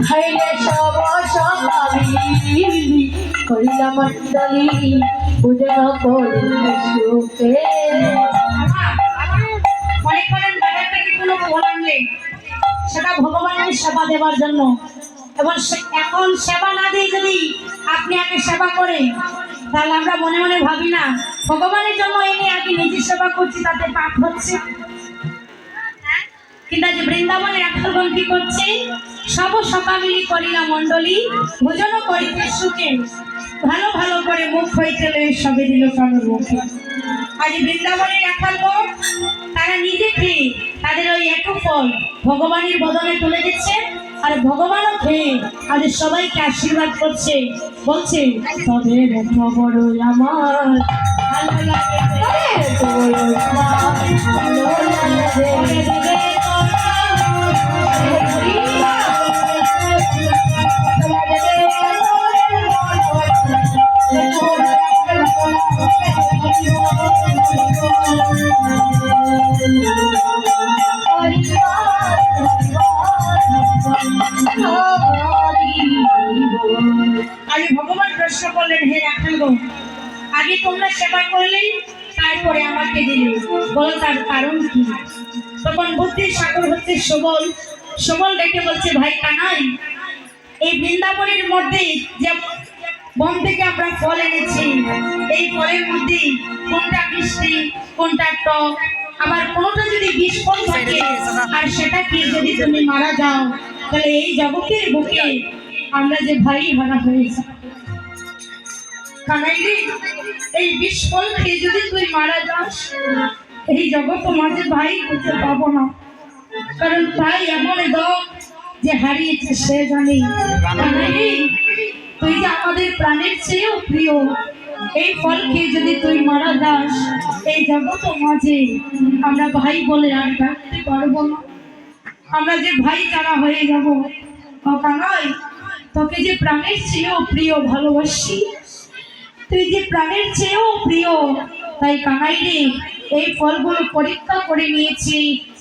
হাইরে সব সকালি কইলা মন্ডলী পূজন করিলে সুখে। মনে করেন বাজারটাকে কোনো ফল আনলে সেটা ভগবানের সেবা দেওয়ার জন্য, এবং এখন সেবা না দিয়ে যদি আপনি আগে সেবা করেন তাহলে আমরা মনে মনে ভাবি না ভগবানের জন্য এনে আগে নিজের সেবা করছি তাতে পাপ হচ্ছে। কিন্তু আজ বৃন্দাবনের রাখালগণ কি করছে? সব সকামিলি করিলা মন্ডলী ভোজন করিতে সুখে, ভালো ভালো করে মুখ হইতে সবে দিল কারোর মুখে। আজ বৃন্দাবনের রাখালগণ তারা নিজে খেয়ে তাদের ওই একটু ফল ভগবানের বদলে তুলে দিচ্ছে, আর ভগবানও খেয়ে আজ সবাইকে আশীর্বাদ করছে, বলছে তবে বড় আমার ভালো লাগে, আগে ভগবান প্রশ্ন করলেন, হে রাখালগণ আগে তোমরা সেবা করলে তারপরে আমাকে দিলে, বলো তার কারণ কি? তখন বুদ্ধির সাগর হচ্ছে সবল, সবল ডেকে বলছে, ভাই কানাই, এই বৃন্দাবনের মধ্যে যে বন থেকে আমরা ফল এনেছি, এই ফলের মধ্যে কোনটা মিষ্টি কোনটা টক, আবার কোনটা যদি বিষ ফল থাকে আর সেটা কি যদি তুমি মারা যাও তাহলে এই জগতের বুকে আমরা যে ভাই হারা হয়েছে। কানাইরে এই বিষ ফল খেয়ে যদি তুই মারা যাস এই জগৎ মাঝে ভাই খুঁজে পাবো না, কারণ তাই এমন দম যে হারিয়েছে সে জানি। কানাইরে তুই যে আমাদের প্রাণের চেয়েও প্রিয়, এই ফল খেয়ে যদি তুই মারা যাস এই জগৎ মাঝে আমরা ভাই বলে আর ডাকতে পারবো না, আমরা যে ভাই যারা হয়ে যাবো। কানাই তোকে যে প্রাণের চেয়েও প্রিয় ভালোবাসি, তুই যে প্রাণের চেয়েও প্রিয়, তাই কানাই রে এই ফলগুলো পরীক্ষা করে নিয়েছি,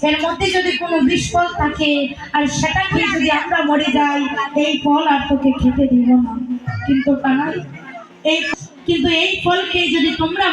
এর মধ্যে যদি কোনো বিষ ফল থাকে আর সেটা খেয়ে যদি আমরা মরে যাই এই ফল আর তোকে খেতে দিব না। কিন্তু কানাই এই ফল খেয়ে যদি তোমরা